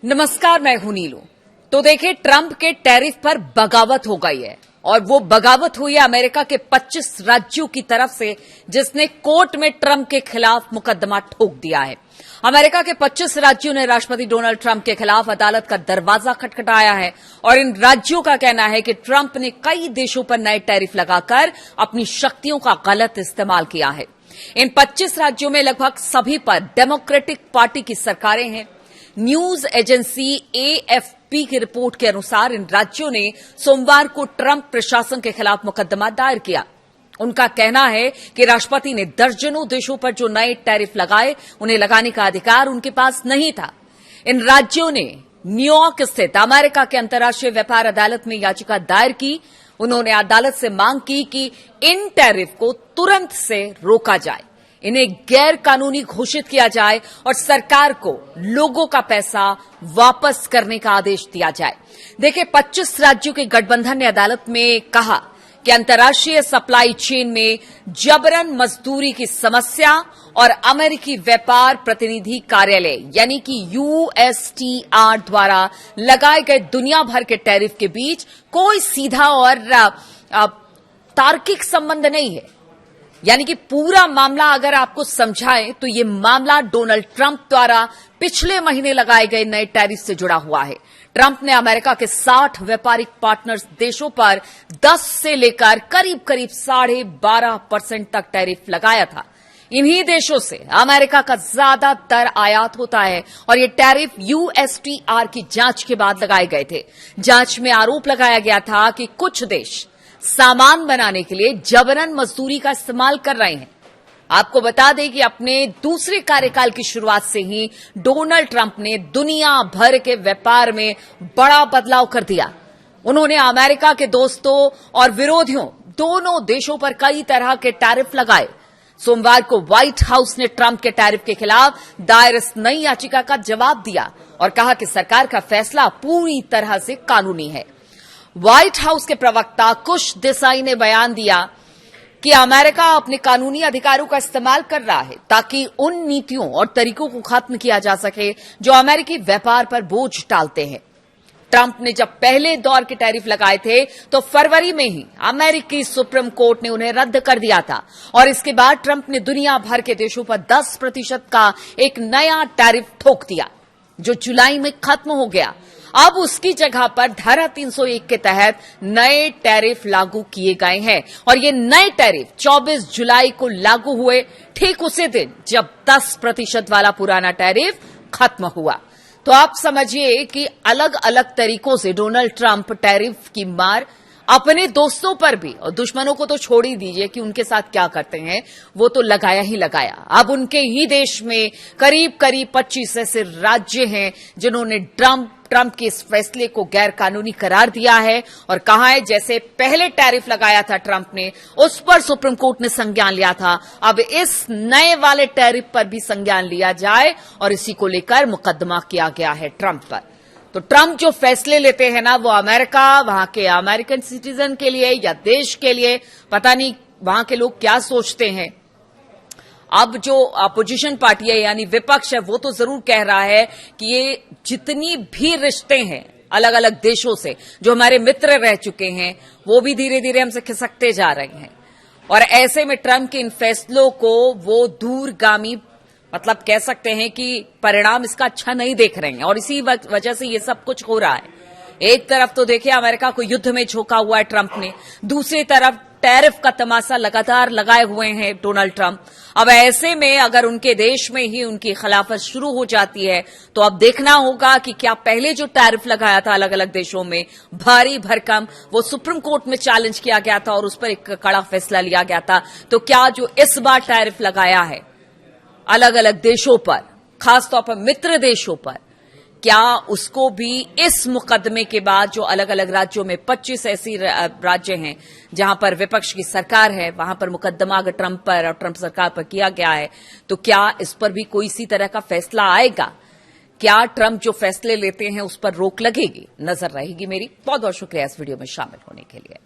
नमस्कार, मैं हूं नीलू। तो देखिए, ट्रंप के टैरिफ पर बगावत हो गई है और वो बगावत हुई है अमेरिका के 25 राज्यों की तरफ से, जिसने कोर्ट में ट्रंप के खिलाफ मुकदमा ठोक दिया है। अमेरिका के 25 राज्यों ने राष्ट्रपति डोनाल्ड ट्रंप के खिलाफ अदालत का दरवाजा खटखटाया है और इन राज्यों का कहना है कि ट्रंप ने कई देशों पर नए टैरिफ लगाकर अपनी शक्तियों का गलत इस्तेमाल किया है। इन 25 राज्यों में लगभग सभी पर डेमोक्रेटिक पार्टी की सरकारें हैं। न्यूज एजेंसी एएफपी की रिपोर्ट के अनुसार इन राज्यों ने सोमवार को ट्रंप प्रशासन के खिलाफ मुकदमा दायर किया। उनका कहना है कि राष्ट्रपति ने दर्जनों देशों पर जो नए टैरिफ लगाए, उन्हें लगाने का अधिकार उनके पास नहीं था। इन राज्यों ने न्यूयॉर्क स्थित अमेरिका के अंतर्राष्ट्रीय व्यापार अदालत में याचिका दायर की। उन्होंने अदालत से मांग की कि इन टैरिफ को तुरंत से रोका जाए, इन्हें गैर कानूनी घोषित किया जाए और सरकार को लोगों का पैसा वापस करने का आदेश दिया जाए। देखिए, 25 राज्यों के गठबंधन ने अदालत में कहा कि अंतर्राष्ट्रीय सप्लाई चेन में जबरन मजदूरी की समस्या और अमेरिकी व्यापार प्रतिनिधि कार्यालय यानी कि यूएसटीआर द्वारा लगाए गए दुनिया भर के टैरिफ के बीच कोई सीधा और तार्किक संबंध नहीं है। यानी कि पूरा मामला अगर आपको समझाएं तो ये मामला डोनाल्ड ट्रंप द्वारा पिछले महीने लगाए गए नए टैरिफ से जुड़ा हुआ है। ट्रंप ने अमेरिका के 60 व्यापारिक पार्टनर्स देशों पर 10 से लेकर करीब 12.5% तक टैरिफ लगाया था। इन्हीं देशों से अमेरिका का ज्यादातर आयात होता है और ये टैरिफ यूएसटीआर की जांच के बाद लगाए गए थे। जांच में आरोप लगाया गया था कि कुछ देश सामान बनाने के लिए जबरन मजदूरी का इस्तेमाल कर रहे हैं। आपको बता दें कि अपने दूसरे कार्यकाल की शुरुआत से ही डोनाल्ड ट्रंप ने दुनिया भर के व्यापार में बड़ा बदलाव कर दिया। उन्होंने अमेरिका के दोस्तों और विरोधियों दोनों देशों पर कई तरह के टैरिफ लगाए। सोमवार को व्हाइट हाउस ने ट्रंप के टैरिफ के खिलाफ दायर इस नई याचिका का जवाब दिया और कहा कि सरकार का फैसला पूरी तरह से कानूनी है। व्हाइट हाउस के प्रवक्ता कुश देसाई ने बयान दिया कि अमेरिका अपने कानूनी अधिकारों का इस्तेमाल कर रहा है ताकि उन नीतियों और तरीकों को खत्म किया जा सके जो अमेरिकी व्यापार पर बोझ डालते हैं। ट्रंप ने जब पहले दौर के टैरिफ लगाए थे तो फरवरी में ही अमेरिकी सुप्रीम कोर्ट ने उन्हें रद्द कर दिया था और इसके बाद ट्रंप ने दुनिया भर के देशों पर 10% का एक नया टैरिफ ठोक दिया जो जुलाई में खत्म हो गया। अब उसकी जगह पर धारा 301 के तहत नए टैरिफ लागू किए गए हैं और ये नए टैरिफ 24 जुलाई को लागू हुए, ठीक उसी दिन जब 10% वाला पुराना टैरिफ खत्म हुआ। तो आप समझिए कि अलग अलग तरीकों से डोनाल्ड ट्रंप टैरिफ की मार अपने दोस्तों पर भी, और दुश्मनों को तो छोड़ ही दीजिए कि उनके साथ क्या करते हैं, वो तो लगाया ही लगाया। अब उनके ही देश में करीब 25 ऐसे राज्य हैं जिन्होंने ट्रंप के इस फैसले को गैर कानूनी करार दिया है और कहा है जैसे पहले टैरिफ लगाया था ट्रंप ने, उस पर सुप्रीम कोर्ट ने संज्ञान लिया था, अब इस नए वाले टैरिफ पर भी संज्ञान लिया जाए और इसी को लेकर मुकदमा किया गया है ट्रंप पर। तो ट्रंप जो फैसले लेते हैं ना, वो अमेरिका, वहां के अमेरिकन सिटीजन के लिए या देश के लिए, पता नहीं वहां के लोग क्या सोचते हैं। अब जो अपोजिशन पार्टी है यानी विपक्ष है, वो तो जरूर कह रहा है कि ये जितनी भी रिश्ते हैं अलग अलग देशों से जो हमारे मित्र रह चुके हैं, वो भी धीरे धीरे हमसे खिसकते जा रहे हैं और ऐसे में ट्रंप के इन फैसलों को वो दूरगामी, मतलब कह सकते हैं कि परिणाम इसका अच्छा नहीं देख रहे हैं और इसी वजह से ये सब कुछ हो रहा है। एक तरफ तो देखिए अमेरिका को युद्ध में झोंका हुआ है ट्रंप ने, दूसरी तरफ टैरिफ का तमाशा लगातार लगाए हुए हैं डोनाल्ड ट्रंप। अब ऐसे में अगर उनके देश में ही उनकी खिलाफत शुरू हो जाती है तो अब देखना होगा कि क्या पहले जो टैरिफ लगाया था अलग अलग देशों में भारी भरकम, वो सुप्रीम कोर्ट में चैलेंज किया गया था और उस पर एक कड़ा फैसला लिया गया था, तो क्या जो इस बार टैरिफ लगाया है अलग अलग देशों पर, खासतौर पर मित्र देशों पर, क्या उसको भी इस मुकदमे के बाद जो अलग अलग राज्यों में 25 ऐसी राज्य हैं जहां पर विपक्ष की सरकार है, वहां पर मुकदमा अगर ट्रंप पर और ट्रंप सरकार पर किया गया है तो क्या इस पर भी कोई इसी तरह का फैसला आएगा? क्या ट्रंप जो फैसले लेते हैं उस पर रोक लगेगी? नजर रहेगी मेरी। बहुत बहुत शुक्रिया इस वीडियो में शामिल होने के लिए।